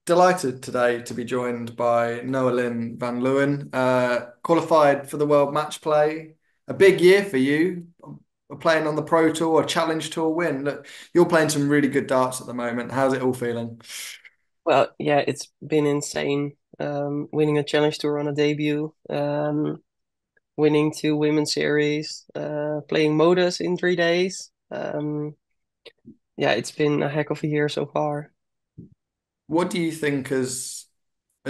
Delighted today to be joined by Noa-Lynn Van Leuven, qualified for the World Matchplay. A big year for you, playing on the Pro Tour, a Challenge Tour win. Look, you're playing some really good darts at the moment. How's it all feeling? Well, yeah, it's been insane. Winning a challenge tour on a debut, winning two women's series, playing Modus in 3 days. Yeah, it's been a heck of a year so far. What do you think has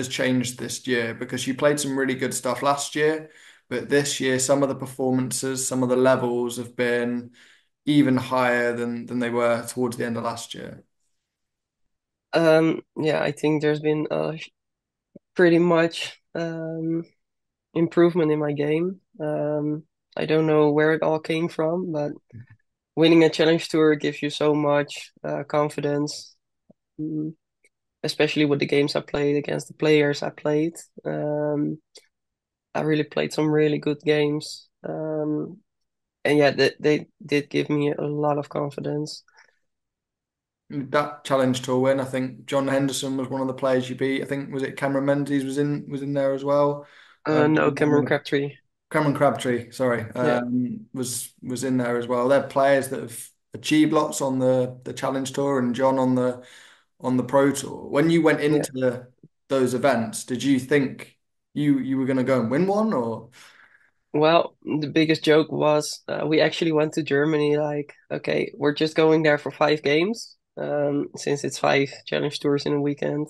changed this year? Because you played some really good stuff last year, but this year some of the performances, some of the levels have been even higher than they were towards the end of last year. Yeah, I think there's been pretty much improvement in my game. I don't know where it all came from, but winning a challenge tour gives you so much confidence. Mm, Especially with the games I played against the players I played. I really played some really good games. And yeah, they did give me a lot of confidence. That challenge tour win, I think John Henderson was one of the players you beat. I think was it Cameron Menzies was in there as well. No, Cameron One Crabtree. Cameron Crabtree, sorry, Yeah, was in there as well. They're players that have achieved lots on the challenge tour, and John on the pro tour. When you went yeah. into those events, did you think you were going to go and win one, or Well, the biggest joke was we actually went to Germany. Like, okay, we're just going there for 5 games, since it's 5 challenge tours in a weekend.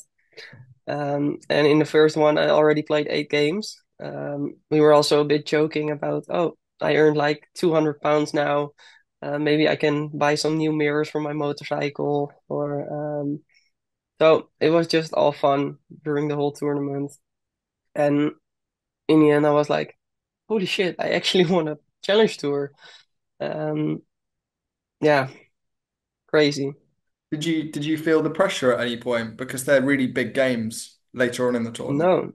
And in the first one, I already played 8 games. We were also a bit joking about, oh, I earned like 200 pounds now. Maybe I can buy some new mirrors for my motorcycle. So it was just all fun during the whole tournament. And in the end, I was like, holy shit, I actually won a challenge tour. Um, yeah, crazy. did you feel the pressure at any point because they're really big games later on in the tournament? No,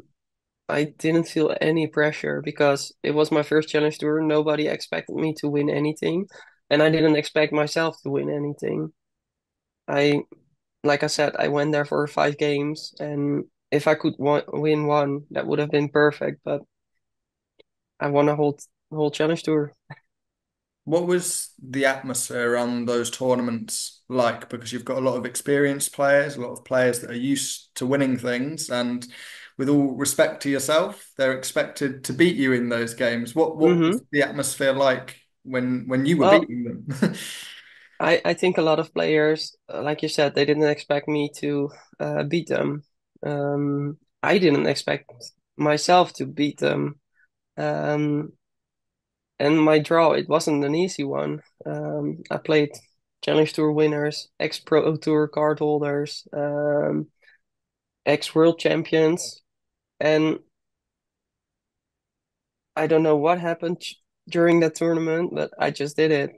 I didn't feel any pressure because it was my first challenge tour. Nobody expected me to win anything, and I didn't expect myself to win anything. I, like I said, I went there for 5 games, and if I could win one, that would have been perfect. But I won a whole challenge tour. What was the atmosphere around those tournaments like? Because you've got a lot of experienced players, a lot of players that are used to winning things, and with all respect to yourself, they're expected to beat you in those games. What was Hmm. the atmosphere like when you were Well, beating them? I think a lot of players, like you said, they didn't expect me to beat them. I didn't expect myself to beat them. Um, and my draw, it wasn't an easy one. I played Challenge Tour winners, ex-Pro Tour card holders, ex-world champions, and I don't know what happened during that tournament, but I just did it.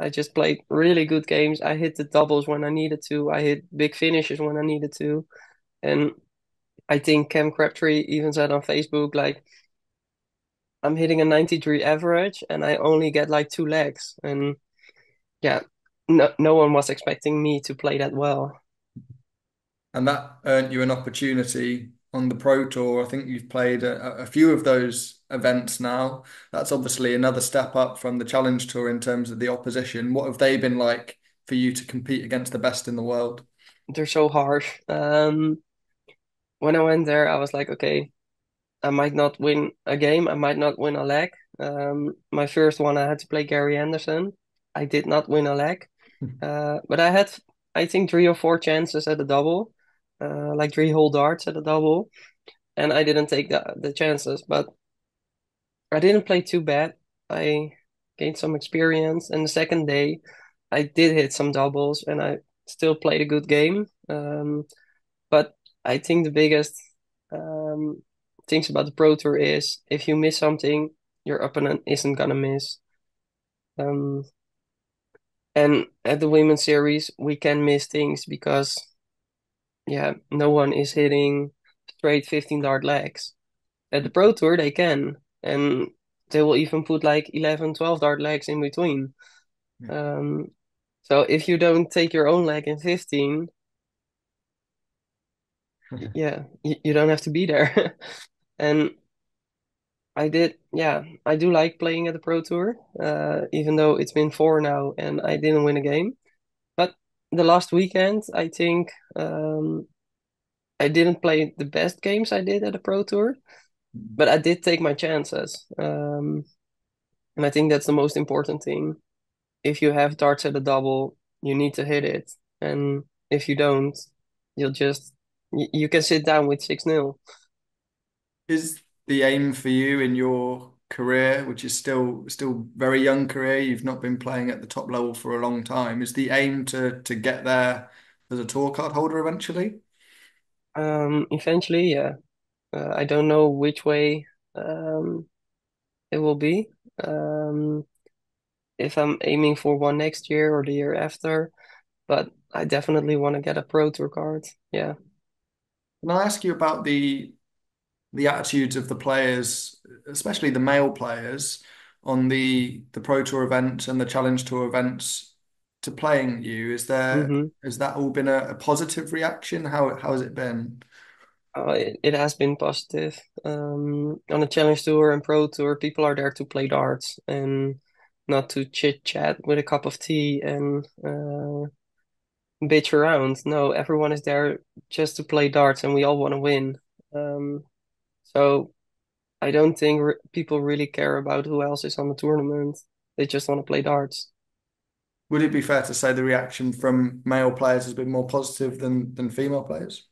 I just played really good games. I hit the doubles when I needed to. I hit big finishes when I needed to. And I think Cam Crabtree even said on Facebook, like, I'm hitting a 93 average and I only get like 2 legs. And yeah, no one was expecting me to play that well. And that earned you an opportunity on the Pro Tour. I think you've played a few of those events now. That's obviously another step up from the Challenge Tour in terms of the opposition. What have they been like for you to compete against the best in the world? They're so harsh. When I went there, I was like, okay, I might not win a game. I might not win a leg. My first one, I had to play Gary Anderson. I did not win a leg. But I had, I think, 3 or 4 chances at a double, like 3 whole darts at a double, and I didn't take the chances. But I didn't play too bad. I gained some experience, and the second day, I did hit some doubles, and I still played a good game. But I think the biggest um, things about the Pro Tour is if you miss something, your opponent isn't gonna miss. Um, and at the women's series, we can miss things because yeah, no one is hitting straight 15 dart legs. At the Pro Tour, they can, and they will even put like 11, 12 dart legs in between. Um, so if you don't take your own leg in 15, Yeah, you don't have to be there. And I do like playing at the Pro Tour, even though it's been four now and I didn't win a game. But the last weekend, I think I didn't play the best games I did at the Pro Tour, but I did take my chances. And I think that's the most important thing. If you have darts at a double, you need to hit it. And if you don't, you'll just you can sit down with 6-0. Is the aim for you in your career, which is still very young career, you've not been playing at the top level for a long time, is the aim to get there as a tour card holder eventually? Eventually, yeah. I don't know which way um, it will be. Um, if I'm aiming for one next year or the year after, but I definitely want to get a Pro Tour card. Yeah. Can I ask you about the attitudes of the players, especially the male players, on the Pro Tour events and the Challenge Tour events to playing you? hmm Has that all been a positive reaction? How has it been? it has been positive. On the Challenge Tour and Pro Tour, people are there to play darts and not to chit chat with a cup of tea and bitch around. No, everyone is there just to play darts and we all want to win. Um, so I don't think people really care about who else is on the tournament. They just want to play darts. Would it be fair to say the reaction from male players has been more positive than female players?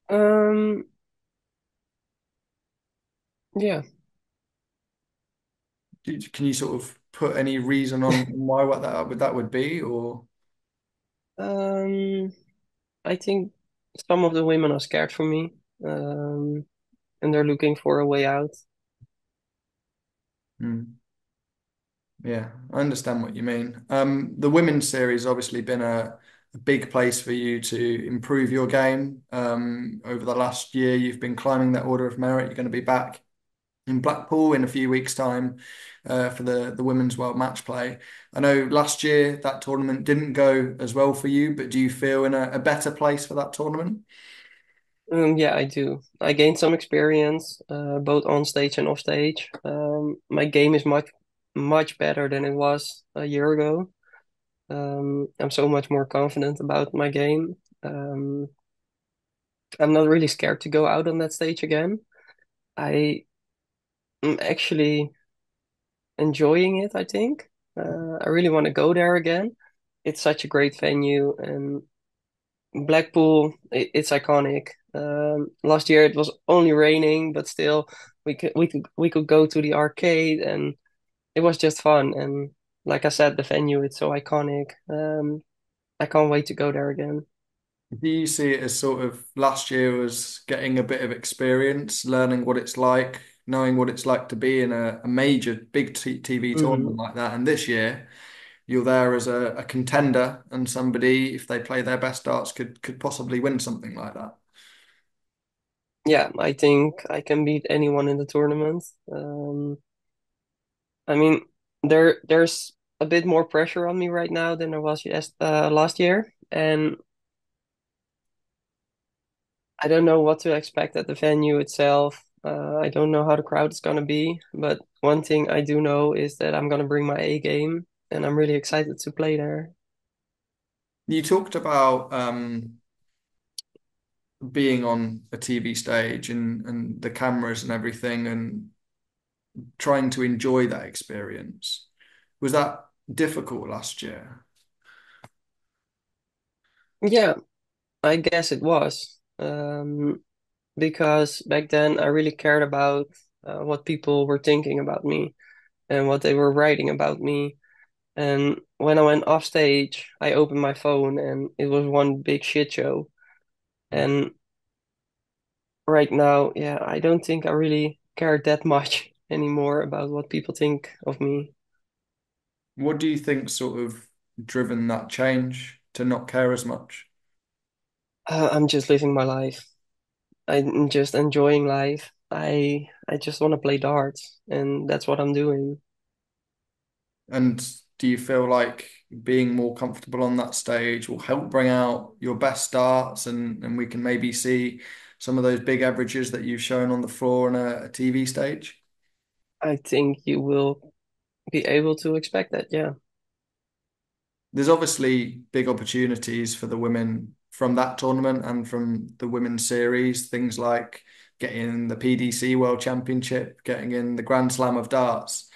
Um, yeah. Can you sort of put any reason on why what that would be, or Um, I think some of the women are scared for me, um, and they're looking for a way out. Hmm. Yeah, I understand what you mean. The women's series obviously been a big place for you to improve your game. Over the last year, you've been climbing that order of merit. You're going to be back in Blackpool in a few weeks' time for the Women's World Matchplay. I know last year that tournament didn't go as well for you, but do you feel in a better place for that tournament? Yeah, I do. I gained some experience, both on stage and off stage. My game is much better than it was a year ago. I'm so much more confident about my game. Um, I'm not really scared to go out on that stage again. I am actually enjoying it, I think. I really want to go there again. It's such a great venue, and Blackpool, it's iconic. Last year it was only raining, but still we could go to the arcade, and it was just fun. And like I said, the venue, it's so iconic. I can't wait to go there again. Do you see it as sort of last year was getting a bit of experience, learning what it's like, knowing what it's like to be in a major big TV tournament hmm like that, and this year you're there as a contender and somebody, if they play their best darts, could possibly win something like that. Yeah, I think I can beat anyone in the tournament. I mean, there's a bit more pressure on me right now than there was last year, and I don't know what to expect at the venue itself. I don't know how the crowd is gonna be, but one thing I do know is that I'm gonna bring my A game, and I'm really excited to play there. You talked about being on a TV stage and the cameras and everything and trying to enjoy that experience. Was that difficult last year? Yeah, I guess it was, because back then I really cared about what people were thinking about me and what they were writing about me. And when I went off stage, I opened my phone and it was one big shit show. And right now, yeah, I don't think I really care that much anymore about what people think of me. What do you think sort of driven that change to not care as much? I'm just living my life. I'm just enjoying life. I just want to play darts, and that's what I'm doing. And do you feel like being more comfortable on that stage will help bring out your best darts and we can maybe see some of those big averages that you've shown on the floor on a TV stage? I think you will be able to expect that. Yeah. There's obviously big opportunities for the women from that tournament and from the women's series, things like getting in the PDC World Championship, getting in the Grand Slam of Darts.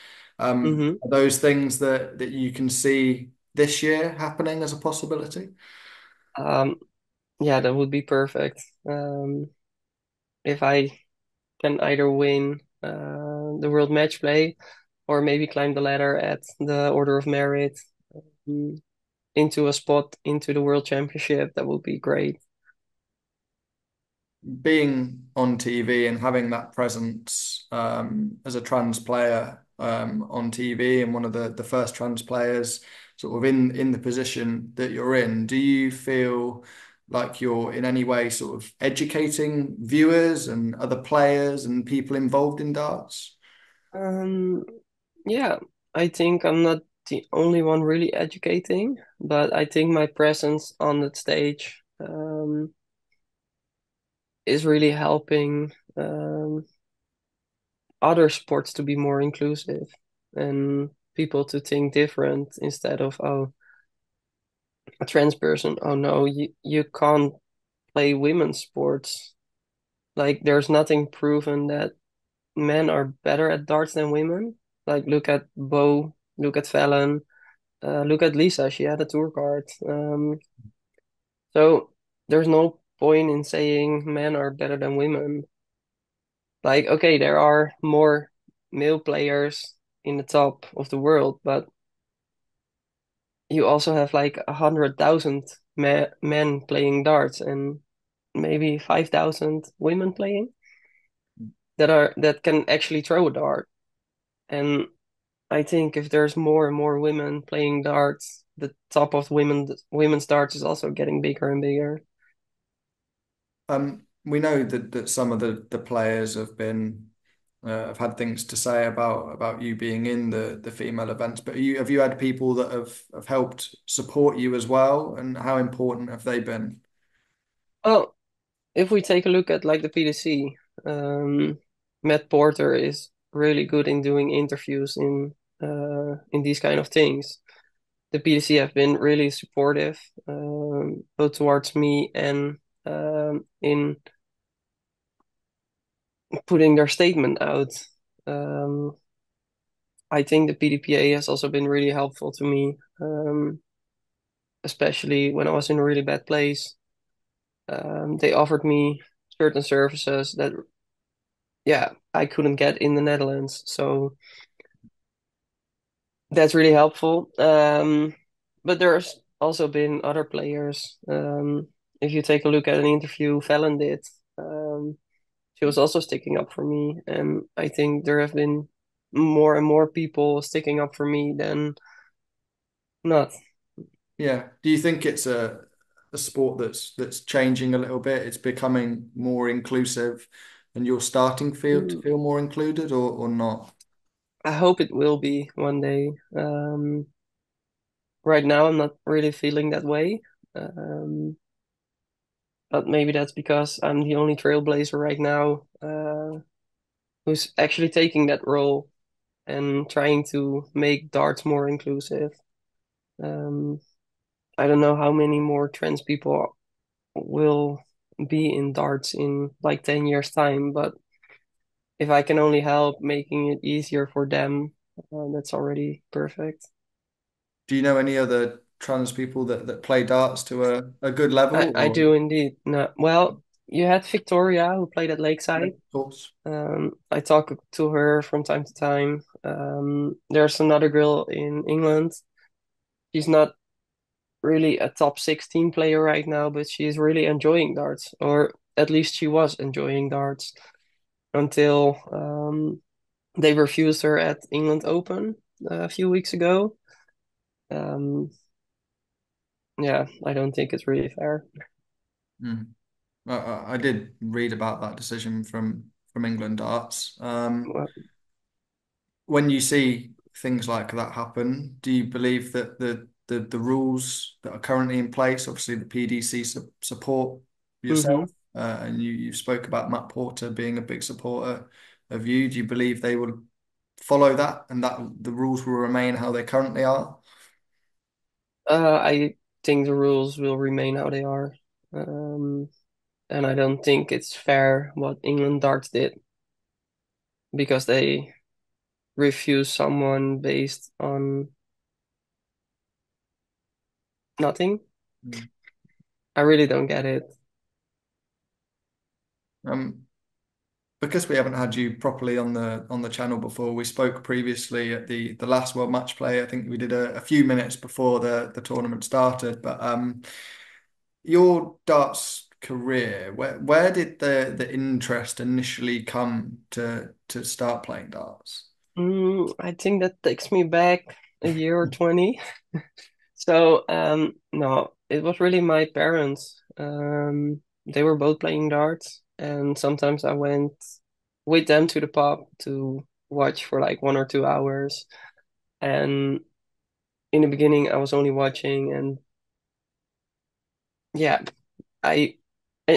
hmm Are those things that you can see this year happening as a possibility? Um, yeah, that would be perfect. If I can either win the World Matchplay or maybe climb the ladder at the Order of Merit um, into a spot into the World Championship, that would be great. Being on TV and having that presence as a trans player on TV and one of the first trans players sort of in the position that you're in, do you feel like you're in any way sort of educating viewers and other players and people involved in darts? Um, yeah, I think I'm not the only one really educating, but I think my presence on that stage is really helping other sports to be more inclusive and people to think different instead of, oh, a trans person, oh no, you can't play women's sports. Like there's nothing proven that men are better at darts than women. Like look at Bo, look at Fallon, look at Lisa. She had a tour card. So there's no point in saying men are better than women. Like okay, there are more male players in the top of the world, but you also have like 100,000 men playing darts and maybe 5,000 women playing that can actually throw a dart. And I think if there's more and more women playing darts, the top of women's darts is also getting bigger and bigger. We know that some of the players have had things to say about you being in the female events, but have you had people that have helped support you as well, and how important have they been? Well, if we take a look at like the PDC, Matt Porter is really good in doing interviews in these kind of things. The PDC have been really supportive, both towards me and in putting their statement out. Um, I think the PDPA has also been really helpful to me, especially when I was in a really bad place. They offered me certain services that, yeah, I couldn't get in the Netherlands. So that's really helpful. But there's also been other players. If you take a look at an interview Fallon did, she was also sticking up for me. And I think there have been more and more people sticking up for me than not. Yeah. Do you think it's a sport that's changing a little bit? It's becoming more inclusive, and you're starting feel to Mm, feel more included, or not? I hope it will be one day. Right now, I'm not really feeling that way. Um, but maybe that's because I'm the only trailblazer right now who's actually taking that role and trying to make darts more inclusive. Um, I don't know how many more trans people will be in darts in like 10 years' time, but if I can only help making it easier for them, that's already perfect. Do you know any other trans people that play darts to a good level, I or do indeed. No, well, you had Victoria who played at yeah, Lakeside. of course? I talk to her from time to time. There's another girl in England. She's not really a top 16 player right now, but she's really enjoying darts, or at least she was enjoying darts until they refused her at England Open a few weeks ago. Um, yeah, I don't think it's really fair. Mm. I did read about that decision from England Darts. Well, When you see things like that happen, do you believe that the rules that are currently in place, obviously the PDC support Hmm. yourself, and you spoke about Matt Porter being a big supporter of you. Do you believe they will follow that and that the rules will remain how they currently are? I think the rules will remain how they are. Um, and I don't think it's fair what England Darts did because they refused someone based on nothing. Mm. I really don't get it. Um, because we haven't had you properly on the channel before, we spoke previously at the last World Match Play. I think we did a few minutes before the tournament started. But your darts career, where did the interest initially come to start playing darts? I think that takes me back a year or 20. So, no, it was really my parents. They were both playing darts, and sometimes I went with them to the pub to watch for like 1 or 2 hours. And in the beginning, I was only watching, and yeah, I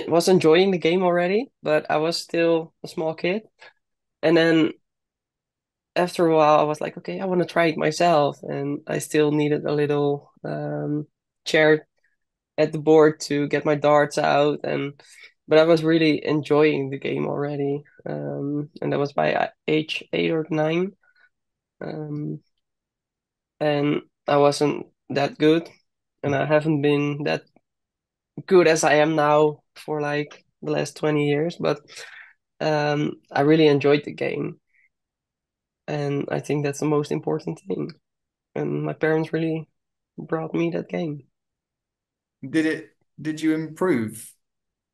was enjoying the game already, but I was still a small kid. And then after a while, I was like, okay, I want to try it myself, and I still needed a little chair at the board to get my darts out, and but I was really enjoying the game already, and that was by age 8 or 9, um, and I wasn't that good, and I haven't been that good as I am now for like the last 20 years, but I really enjoyed the game, and I think that's the most important thing, and my parents really brought me that game. Did you improve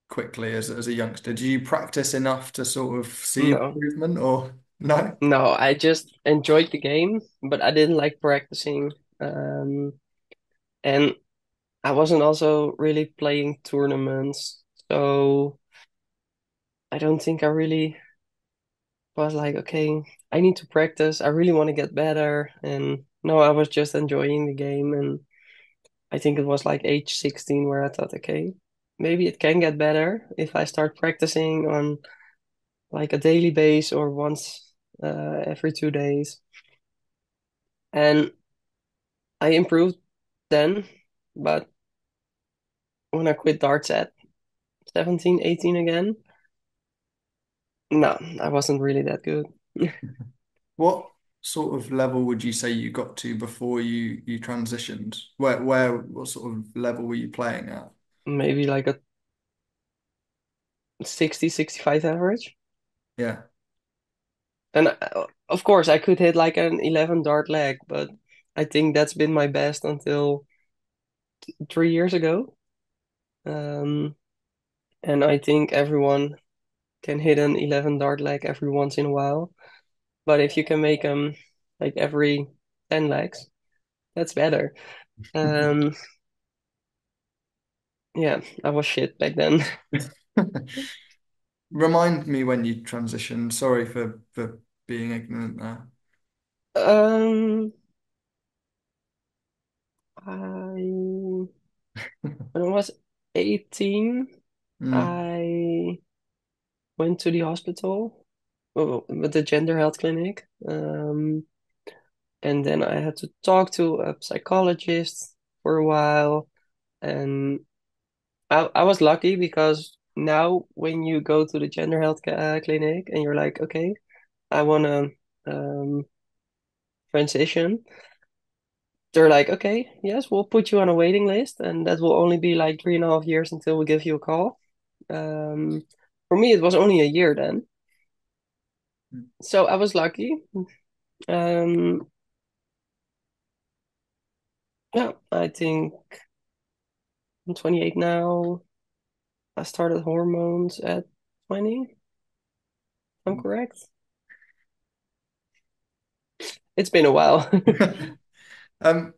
quickly as a youngster? Did you practice enough to sort of see No. improvement or no? No, I just enjoyed the game, but I didn't like practicing. Um, and I wasn't also really playing tournaments. So I don't think I really was like, okay, I need to practice. I really want to get better. And no, I was just enjoying the game. And I think it was like age 16 where I thought, okay, maybe it can get better if I start practicing on like a daily base or once every 2 days. And I improved then, but when I quit darts at 17, 18 again, no, I wasn't really that good. What sort of level would you say you got to before you transitioned? What sort of level were you playing at? Maybe like a 60, 65 average. Yeah. And of course, I could hit like an 11 dart leg, but I think that's been my best until 3 years ago. Um, and I think everyone can hit an 11 dart leg every once in a while. But if you can make them like every 10 legs, that's better. Um, yeah, I was shit back then. Remind me when you transitioned. Sorry for being ignorant there. Um, I when I was 18, Mm. I went to the hospital with the gender health clinic. And then I had to talk to a psychologist for a while. And I was lucky because now when you go to the gender health clinic and you're like, okay, I want to transition, they're like, okay, yes, we'll put you on a waiting list, and that will only be like 3.5 years until we give you a call. Um, for me, it was only a year then, so I was lucky. Um, yeah, I think I'm 28 now. I started hormones at 20. If I'm correct. It's been a while. Um,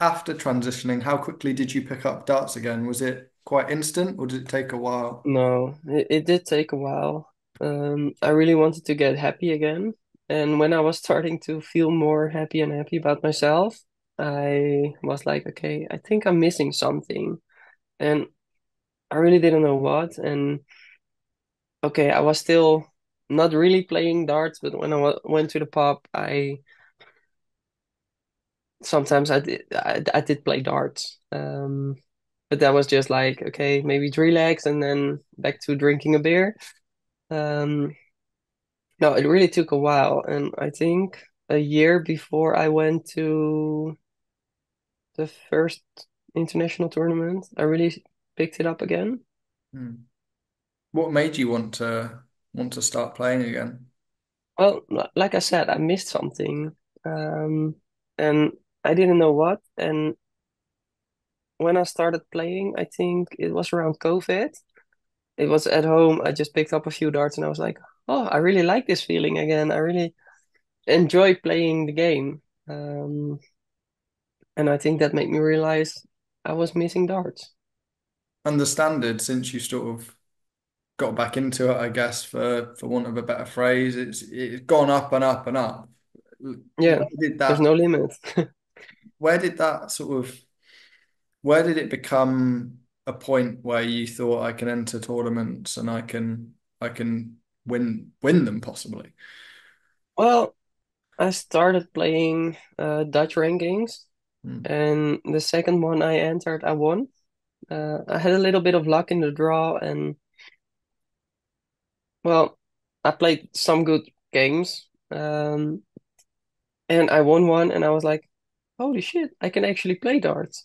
After transitioning, how quickly did you pick up darts again? Was it quite instant or did it take a while? No, it did take a while. I really wanted to get happy again, And when I was starting to feel more happy and happy about myself, I was like, okay, I think I'm missing something. And I really didn't know what. And okay, I was still not really playing darts, but when I went to the pub, I sometimes I did play darts. But that was just like, okay, maybe 3 legs and then back to drinking a beer. Um, no, it really took a while. And I think a year before I went to the first international tournament, I really picked it up again. Hmm. What made you want to start playing again? Well, like I said, I missed something. Um, and I didn't know what. And when I started playing, I think it was around COVID. It was at home. I just picked up a few darts and I was like, oh, I really like this feeling again. I really enjoy playing the game. Um, and I think that made me realize I was missing darts. And the standard, since you sort of got back into it, I guess, for want of a better phrase, it's gone up and up and up. Yeah, Where did there's that no limit. where did that sort of where did it become a point where you thought I can enter tournaments and I can win them possibly? Well, I started playing Dutch rankings, Hmm. and the second one I entered, I won. I had a little bit of luck in the draw, and well, I played some good games, and I won one, and I was like, "Holy shit, I can actually play darts!"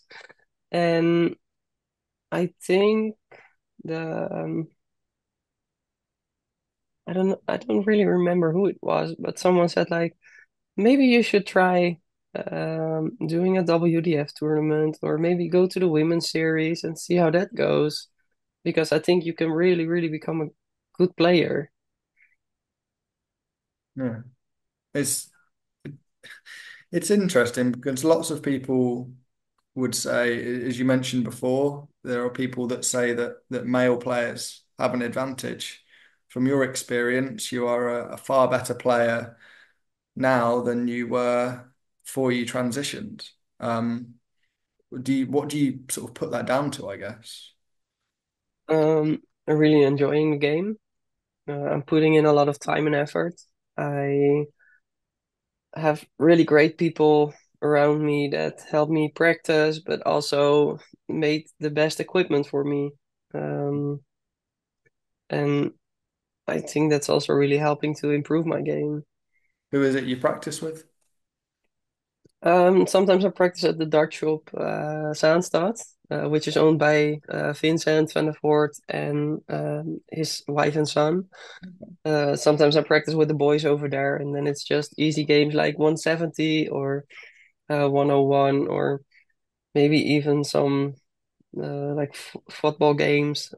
And I think the I don't really remember who it was, but someone said like, maybe you should try doing a WDF tournament, or maybe go to the women's series and see how that goes, because I think you can really, really become a good player. Yeah. It's it's interesting because lots of people would say, as you mentioned before, there are people that say that male players have an advantage. From your experience, you are a far better player now than you were before you transitioned. What do you sort of put that down to, I guess? I'm really enjoying the game. I'm putting in a lot of time and effort. I have really great people around me that help me practice, but also made the best equipment for me. Um, and I think that's also really helping to improve my game. Who is it you practice with? Sometimes I practice at the dart shop, Zaanstad, which is owned by Vincent van der Voort and his wife and son. Sometimes I practice with the boys over there, and then it's just easy games like 170 or 101, or maybe even some like f football games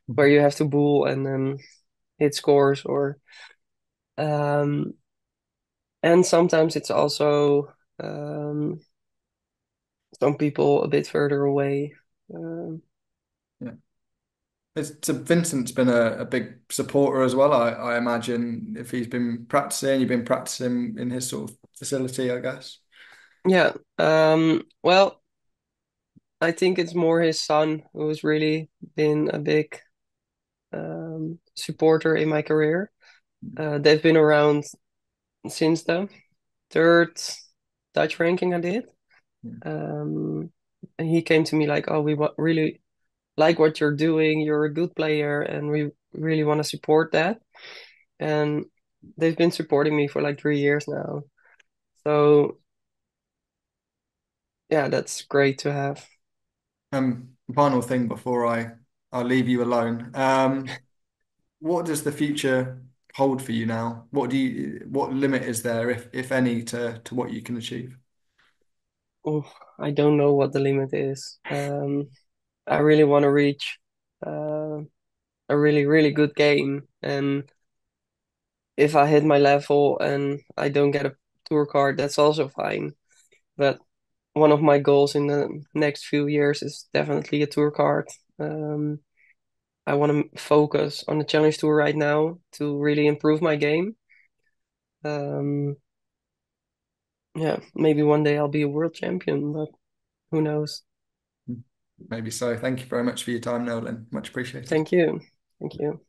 where you have to bool and then hit scores, or um, and sometimes it's also some people a bit further away. Um, Yeah. So Vincent's been a big supporter as well, I imagine, if he's been practicing, you've been practicing in his sort of facility, I guess. yeah. Well, I think it's more his son who's really been a big supporter in my career. They've been around since the third Dutch ranking I did. Yeah. Um, and he came to me like, "Oh, we really like what you're doing. You're a good player, and we really want to support that." And they've been supporting me for like 3 years now. So yeah, that's great to have. Final thing before I leave you alone. What does the future hold for you now? What limit is there, if any, to what you can achieve? Oh, I don't know what the limit is. I really want to reach uh, a really, really good game. And if I hit my level and I don't get a tour card, that's also fine. But one of my goals in the next few years is definitely a tour card. Um, I want to focus on the Challenge Tour right now to really improve my game. Um, yeah, maybe one day I'll be a world champion, but who knows? Maybe so. Thank you very much for your time, Nolan. Much appreciated. Thank you. Thank you.